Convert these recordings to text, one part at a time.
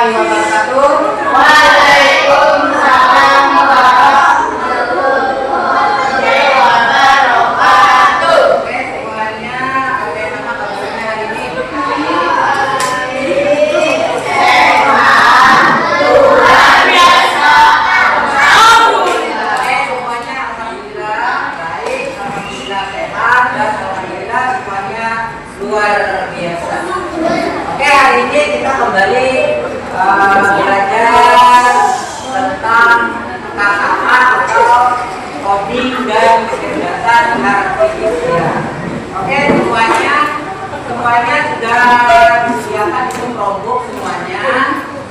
warahmatullahi wabarakatuh. Waalaikumsalam warahmatullahi wabarakatuh. Oke, semuanya ada nama kabarnya hari ini. Luar biasa. Oke, semuanya alhamdulillah baik, alhamdulillah sehat, dan alhamdulillah semuanya luar biasa. Oke, hari ini kita kembali belajar tentang KKA atau coding dan kecerdasan artifisial. Oke, semuanya sudah disediakan itu Chromebook semuanya.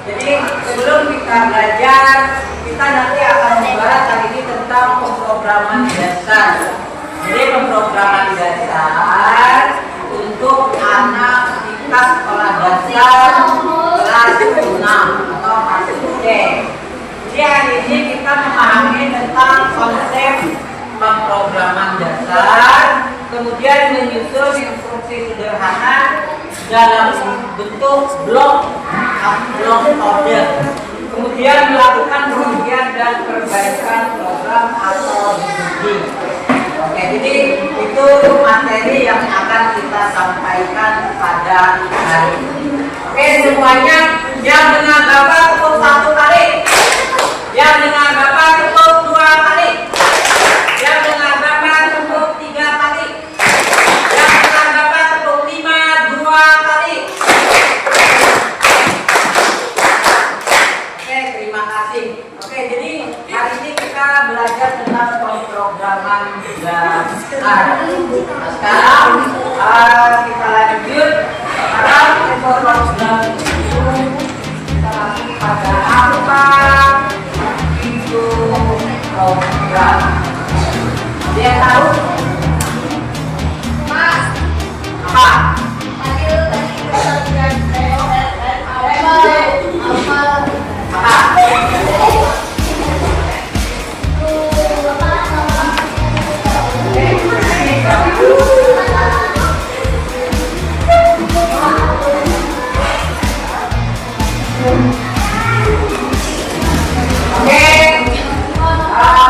Jadi sebelum kita belajar, kita nanti akan membahas hari ini tentang pemrograman dasar. Jadi pemrograman dasar untuk anak tingkat sekolah dasar kelas 6 atau kelas SD. Jadi hari ini kita memahami tentang konsep pemrograman dasar, kemudian menyusun instruksi sederhana dalam bentuk blok kode, kemudian melakukan pengujian dan perbaikan program atau debugging. Oke, jadi itu materi yang akan kita sampaikan pada hari ini. Oke, semuanya yang dengar Bapak tepuk 1 kali, yang dengar Bapak tepuk 2 kali, yang dengar Bapak tepuk 3 kali, yang dengar Bapak tepuk 2 kali. Oke, terima kasih. Oke, jadi hari ini kita belajar tentang pemrograman dasar. Nah, sekarang kita lanjut. Sekarang pemrograman itu kita langsung pada apa itu program. Dia tahu? Mas, Apa?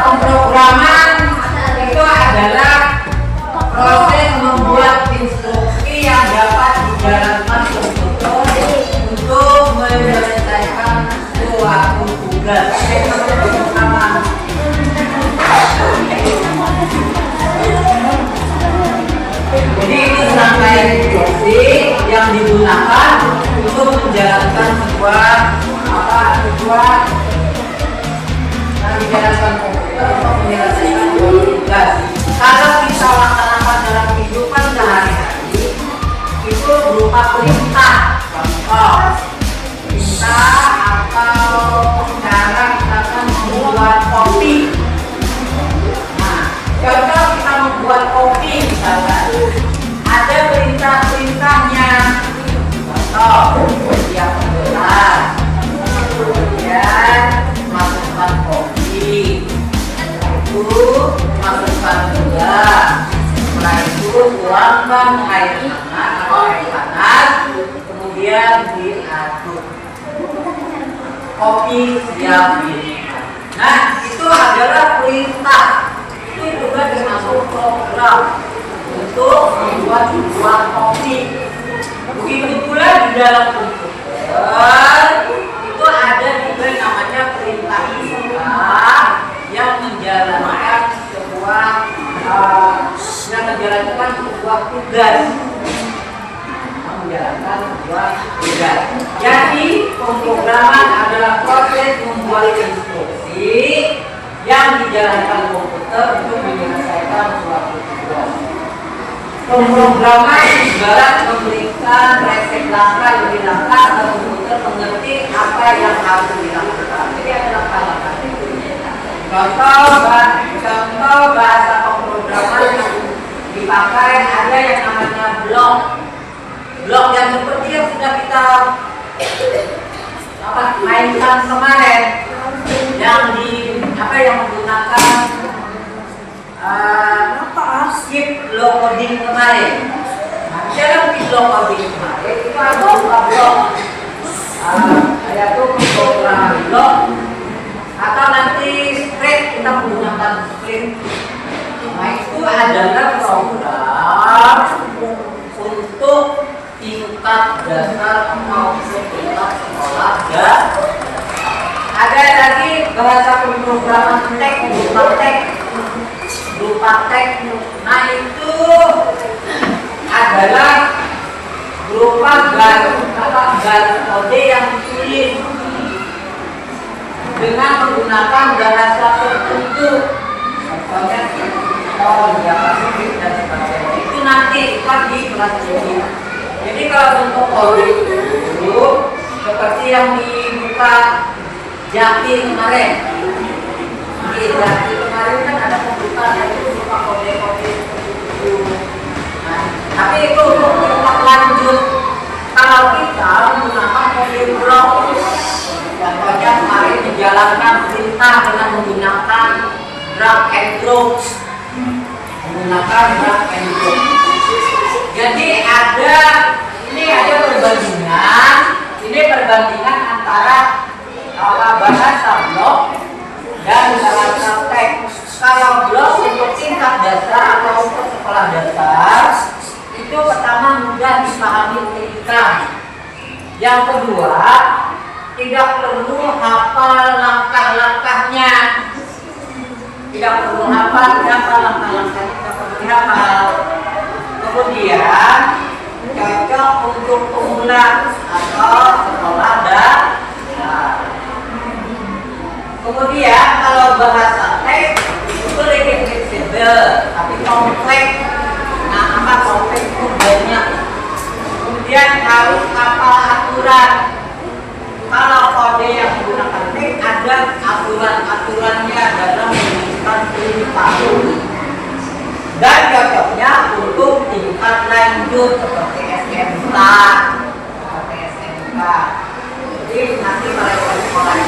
Pemrograman itu adalah proses membuat instruksi yang dapat dijalankan komputer untuk menyelesaikan suatu tugas. Jadi itu serangkaian instruksi yang digunakan untuk menjalankan sebuah dijalankan komputer untuk menyelesaikan tugas. Kalau kita laksanakan dalam kehidupan sehari-hari, itu berupa perintah. Contoh, perintah atau cara kita akan membuat kopi. Nah, contoh kita membuat kopi misalkan, ada perintah-perintahnya. Contoh, yang benar, kemudian masukkan kopi, itu masukkan gula, setelah itu tuangkan air hangat atau air panas, kemudian diaduk, kopi siap diminum. Nah, itu adalah perintah. Itu juga termasuk program untuk membuat sebuah kopi. Begitu pula di dalam komputer itu ada juga namanya perintah yang menjalankan sebuah tugas. Jadi pemrograman adalah proses membuat instruksi yang dijalankan komputer untuk menyelesaikan suatu tugas. Pemrograman ibarat memberikan resep langkah demi langkah agar komputer mengerti apa yang harus dilakukan. Jadi ada langkah-langkah. Contoh bahasa pemrograman yang dipakai ada yang namanya blok. Blok yang seperti yang sudah kita mainkan kemarin, yang menggunakan skip low coding kemarin. Dalam skip low coding kemarin itu ada beberapa blok, ada yaitu pemrograman blok, atau nanti script kita menggunakan script. Nah itu adalah program untuk tingkat dasar atau tingkat sekolah dasar. Ada lagi bahasa pemrograman berupa teks. Nah itu adalah berupa garis kode yang ditulis dengan menggunakan bahasa tertentu, contohnya Pasifik dan sebagainya. Itu nanti kan di kelas ini. Jadi kalau bentuk kode itu seperti yang dibuka Jaki kemarin. Di Jaki kemarin kan ada pembukaan itu berupa kode-kode itu. Nah, tapi itu untuk tindak lanjut kalau kita menggunakan kode blok. Contohnya kemarin menjalankan perintah dengan menggunakan drag and drop. Jadi ini ada perbandingan antara bahasa blok dan bahasa teks. Kalau blok untuk tingkat dasar atau untuk sekolah dasar itu pertama mudah dipahami ketika. Yang kedua, tidak perlu hafal langkah-langkahnya. Tidak perlu hafal langkah-langkahnya, tidak perlu dihafal. Kemudian cocok untuk pemula atau sekolah dasar. Kemudian kalau bahasa teks itu lebih fleksibel, tapi kompleks. Nah, apa kompleks itu banyak. Kemudian harus hafal aturan. Kalau kode yang menggunakan teks ada aturan-aturannya dalam menunjukkan perintah. Dan cocoknya untuk tingkat lanjut seperti SMK. Jadi nanti mereka sekolah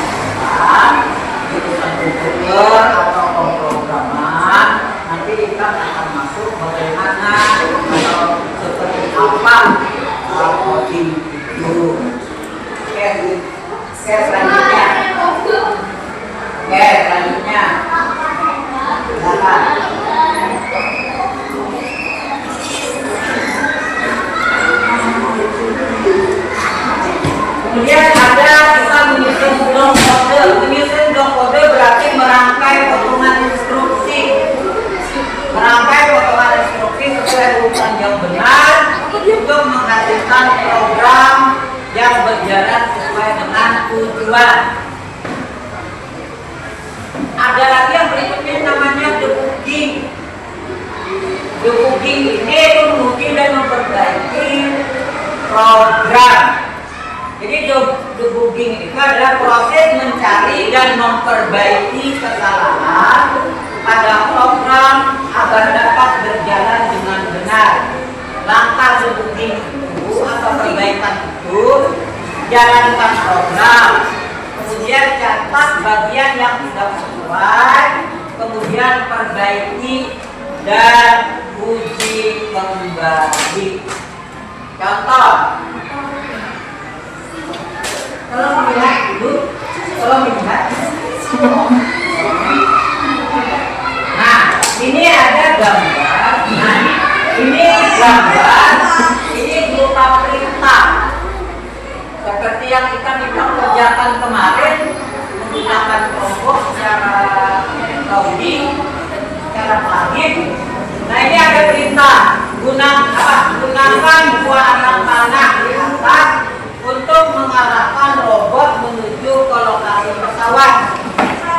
jurusan komputer atau pemrograman, nanti kita akan masuk bagaimana atau seperti apa coding itu. Oke, selanjutnya. Silakan. Kemudian ada kita menyusun blok kode. Menyusun blok kode berarti merangkai potongan instruksi. Merangkai potongan instruksi sesuai urutan yang benar untuk menghasilkan program yang berjalan sesuai dengan tujuan. Ada lagi yang berikutnya namanya debugging. Debugging ini menguji dan memperbaiki program. Jadi debugging itu adalah proses mencari dan memperbaiki kesalahan pada program agar dapat berjalan dengan benar. Langkah debugging itu atau perbaikan itu jalankan program, kemudian catat bagian yang tidak sesuai, kemudian perbaiki dan uji kembali. Contoh, tolong melihat dulu, tolong melihat. Nah, ini ada gambar. Nah, ini gambar. Ini berupa perintah. Seperti yang kita kerjakan kemarin, menggunakan kelompok secara coding, secara plugin. Nah, ini ada perintah. Gunakan dua anak panah di atas untuk mengarahkan robot menuju ke lokasi pesawat.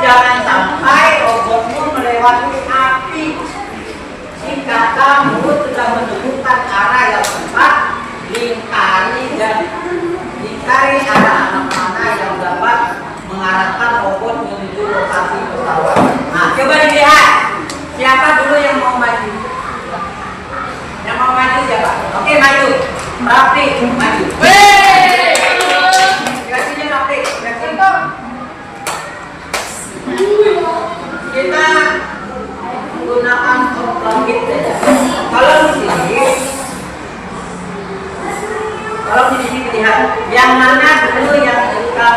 Jangan sampai robotmu melewati api. Jika kamu sudah menemukan arah yang tepat, lingkari arah anak panah yang dapat mengarahkan robot menuju lokasi pesawat. Nah, coba dilihat. Siapa dulu yang mau maju? Yang mau maju siapa? Oke, maju. Rafi, maju. Kasihnya Rafi, kasih. Kita gunakan logik saja. Kalau di sini lihat, yang mana dulu yang kita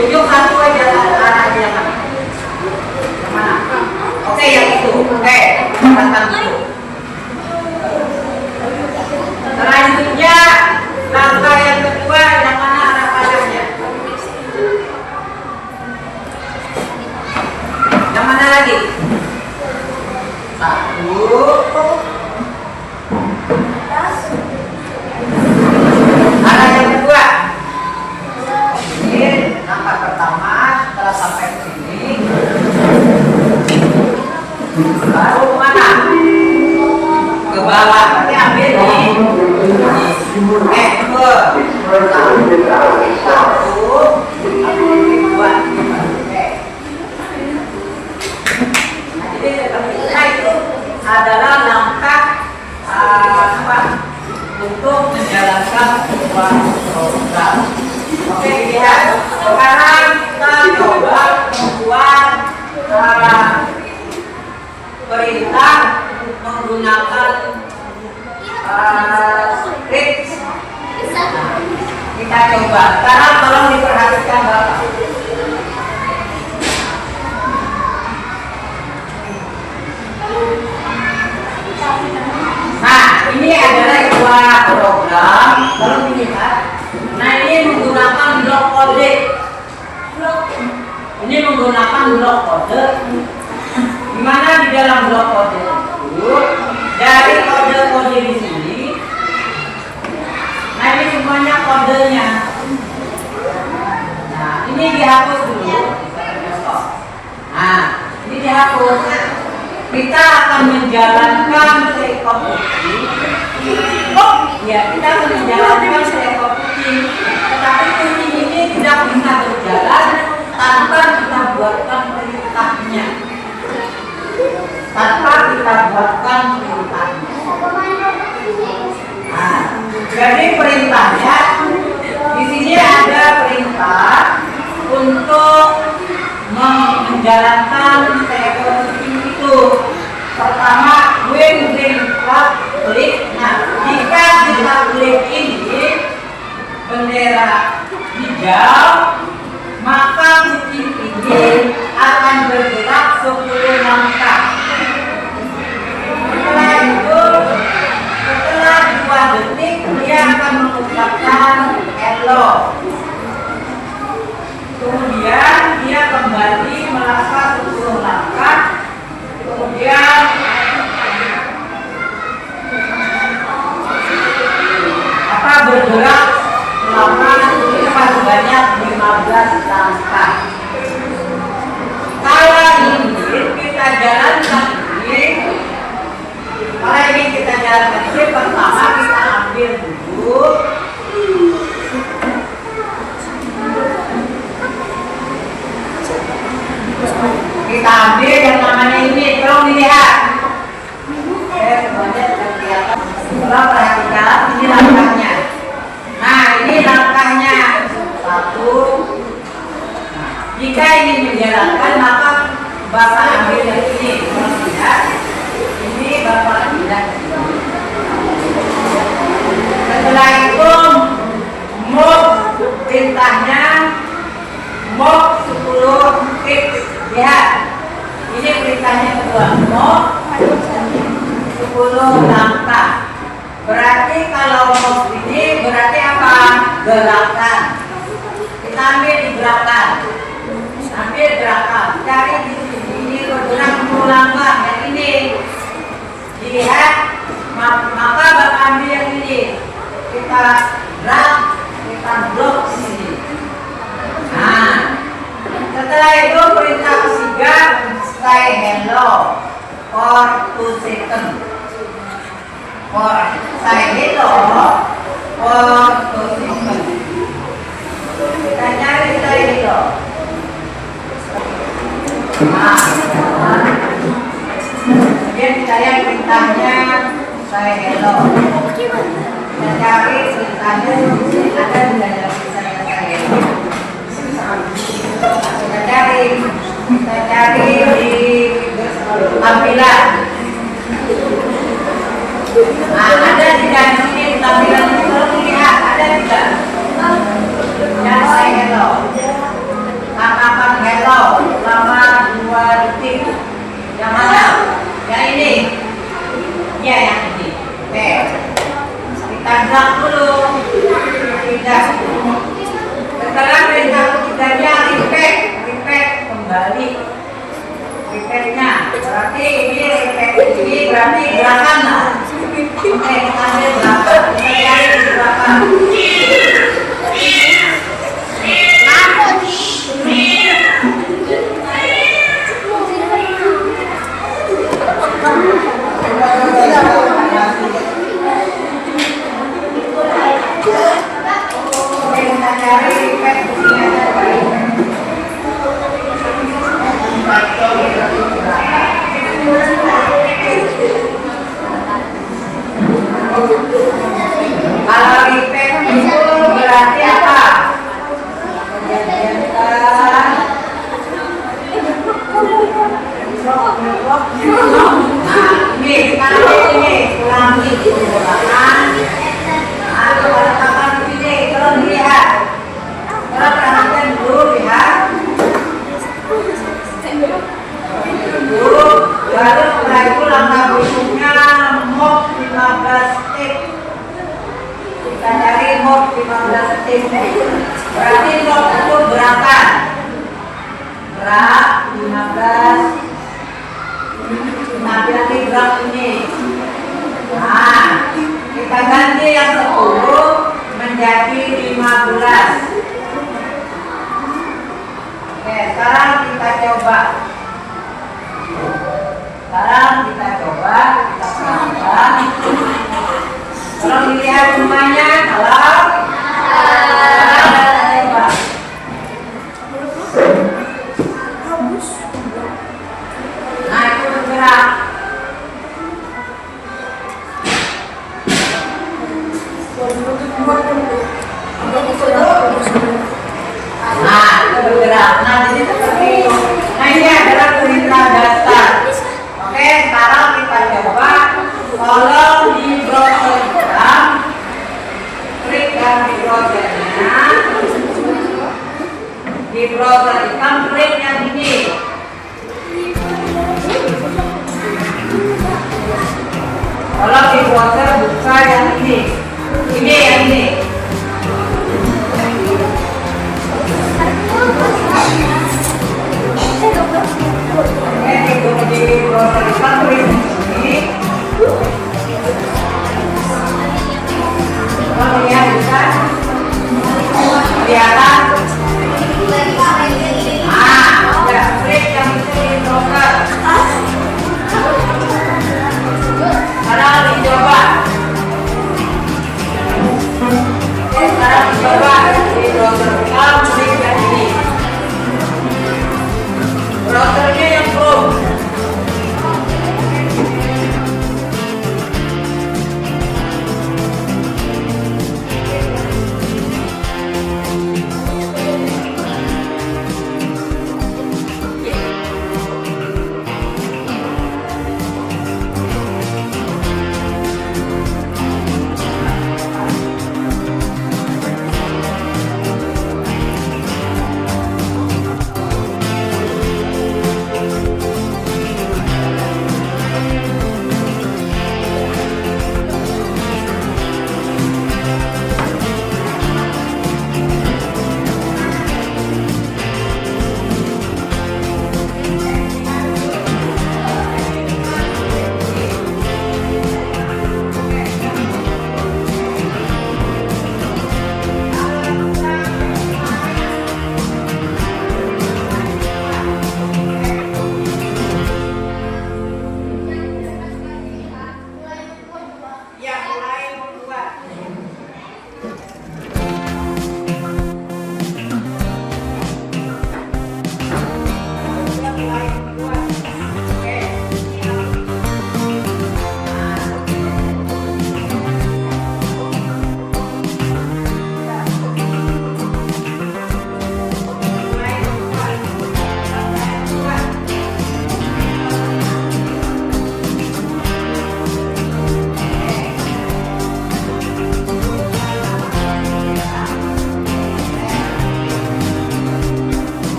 Tunjuk satu aja arahnya yang mana? Yang mana? Oke, yang itu. Oke, katakan itu. Selanjutnya langkah yang kedua, yang mana arah panahnya? Yang mana lagi? Satu. Arah yang kedua. Ini langkah pertama. Setelah sampai ke sini, baru kemana? Ke bawah. Berarti ambil nih. Satu. Dua. Nah, itu adalah langkah untuk menjalankan sebuah program. Oke, dilihat. Sekarang kita coba membuat perintah menggunakan script. Kita coba. Sekarang tolong diperhatikan Bapak. Nah, ini adalah sebuah program. Tolong dilihat. Nah, ini menggunakan blok kode. Ini menggunakan blok kode. Di mana di dalam blok kode itu dari kode-kode di sini. Nah, ini semuanya kodenya. Nah, ini dihapus dulu. Nah, ini dihapus. Kita akan menjalankan seekor kucing. Ya, kita akan menjalankan seekor kucing. Tetapi kucing ini tidak bisa berjalan tanpa kita buatkan perintahnya. Nah, jadi perintahnya di sini ada perintah untuk menjalankan seekor kucing itu. Pertama, when klik. Nah, jika kita klik ini bendera hijau, maka kucing ini akan bergerak 10 langkah. Setelah itu, setelah 2 detik, dia akan mengucapkan hello. Kemudian dia kembali melangkah 10 langkah. Kemudian bergerak selama sebanyak 15 langkah. Kalau ini kita jalankan ini, pertama kita ambil dulu. Kita ambil yang namanya ini, tolong dilihat. Semuanya terlihat. Tolong perhatikan, ini langkahnya. Nah, ini langkahnya. 1. Jika ingin menjalankan, maka Bapak ambil yang ini. Tolong lihat. Ini Bapak lihat. Setelah itu, move perintahnya, move 10 tips. Lihat, ini perintahnya kedua, move 10 langkah. Berarti kalau move ini berarti apa? Gerakan. Kita ambil di gerakan. Ambil gerakan. Cari di sini, ini bergerak 10 langkah. Yang ini, dilihat, maka Bapak ambil yang ini. Kita drag, kita blok di sini. Nah, setelah itu perintah ketiga, say hello for 2 seconds. Say hello for 2 seconds. Kita cari say hello. Nah, kemudian kita lihat perintahnya say hello. Kita cari perintahnya ada di dalam saya say hello. Kita cari di tampilan. Nah, ada tidak di sini tampilan itu lihat ada tidak? Yang saya hello. coba. Sekarang kita coba, kita perhatikan. Tolong dilihat semuanya, kalau coba. Nah, itu bergerak. Nah, itu bergerak. Nah, jadi seperti itu. Nah, ini adalah tulisan dasar. Oke, sekarang kita coba. Tolong di browser kita, klik di browsernya. Di browser kita klik yang ini. Kalau di browser buka yang ini. Ini yang ini. Di browser kita klik ini. Kalau lihat bisa kelihatan. Ya, klik yang di browser. Sekarang dicoba. Sekarang dicoba di browser kita klik yang ini. Browsernya yang Chrome.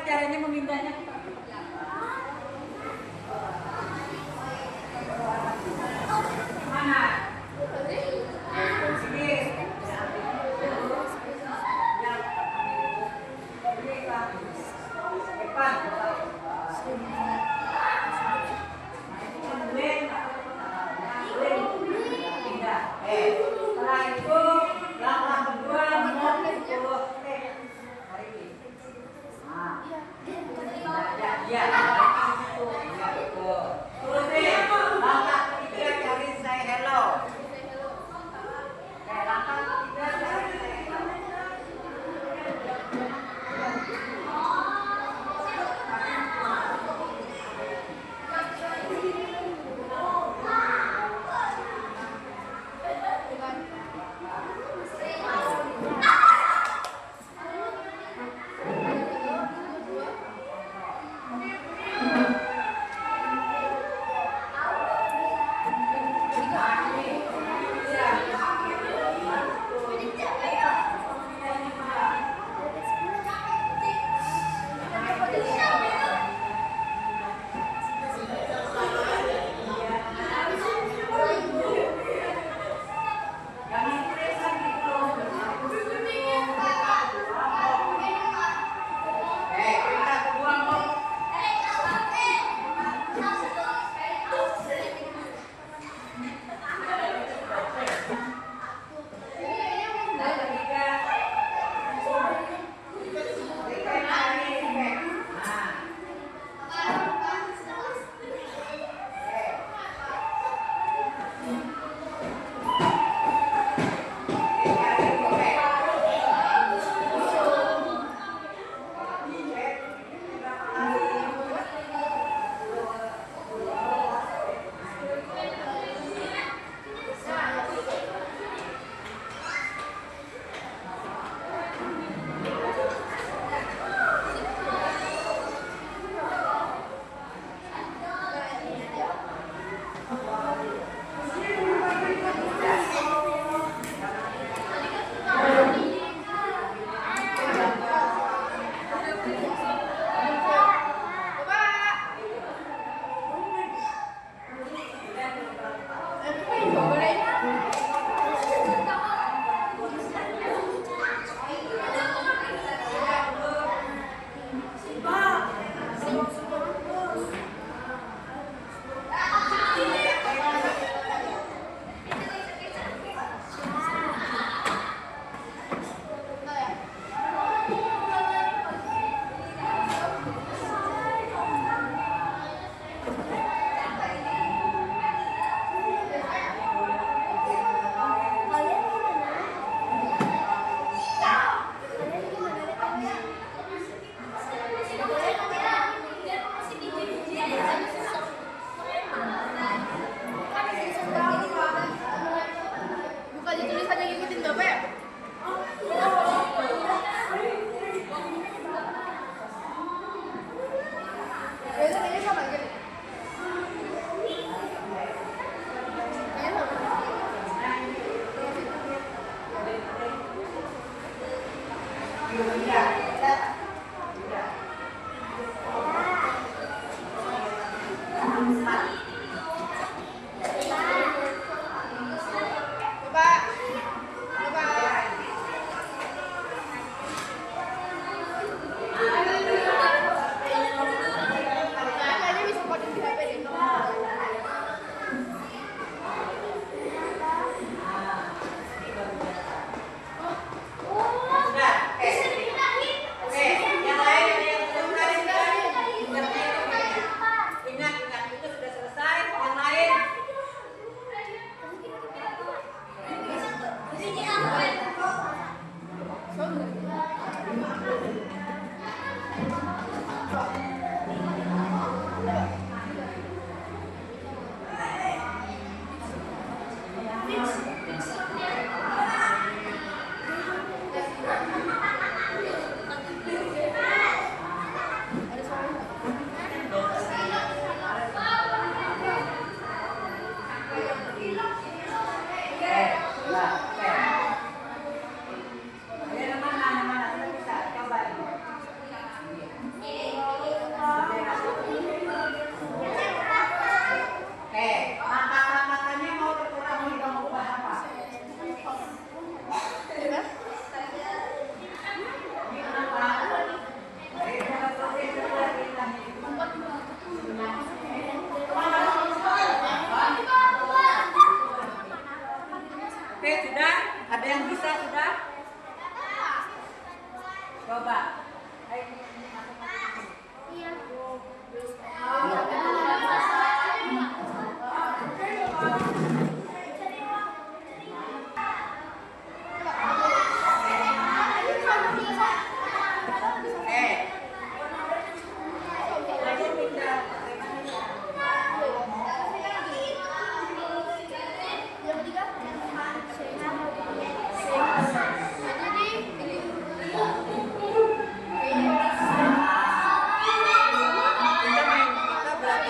caranya memindahnya? Mana? Sini. Depan. Setelah itu langkah kedua memukul step. Ya, betul. Terusin. Langkah ketiga cari say hello. Langkah ketiga cari say hello. Oke. Oke, sudah? Ada yang bisa sudah? Coba. Ayo. Kita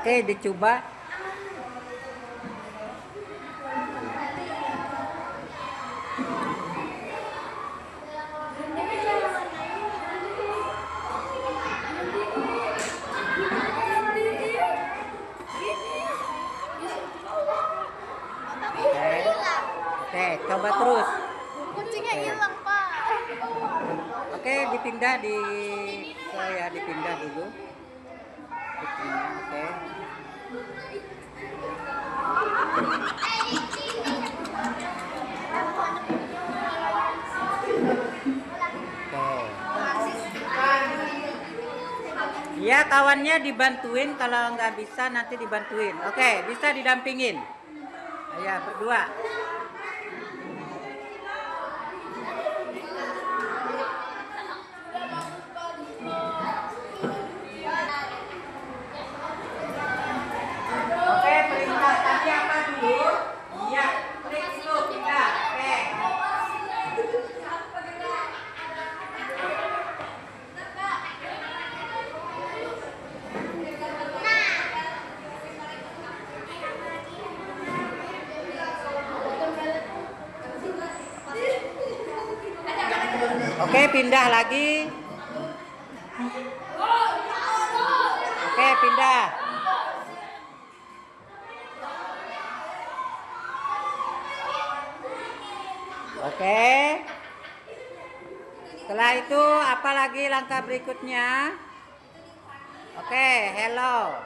Oke, dicoba. Oke, coba terus. Kucingnya hilang, Pak. Oke, dipindah dipindah dulu. Dipindah, oke. Ya, kawannya dibantuin, kalau nggak bisa nanti dibantuin. Oke, bisa didampingin. Ya, berdua. Oke, perintah tadi apa dulu? Iya, klik dulu, pindah. Oke. Oke, pindah lagi. Oke, pindah. Oke. Setelah itu apa lagi langkah berikutnya? Oke, hello.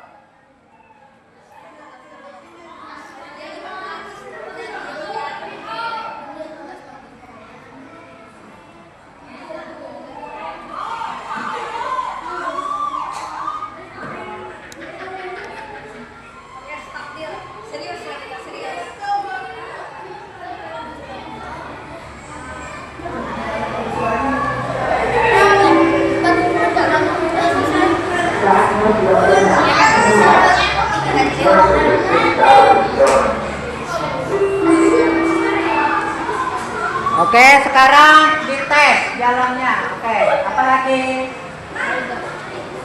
Oke, sekarang dites jalannya. Oke, apa lagi?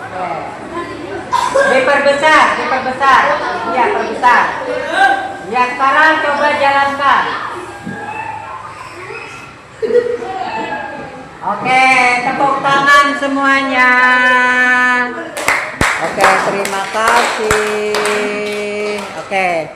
Oke. Diperbesar. Iya, perbesar. Ya, sekarang coba jalankan. Oke, tepuk tangan semuanya. Oke, terima kasih. Oke.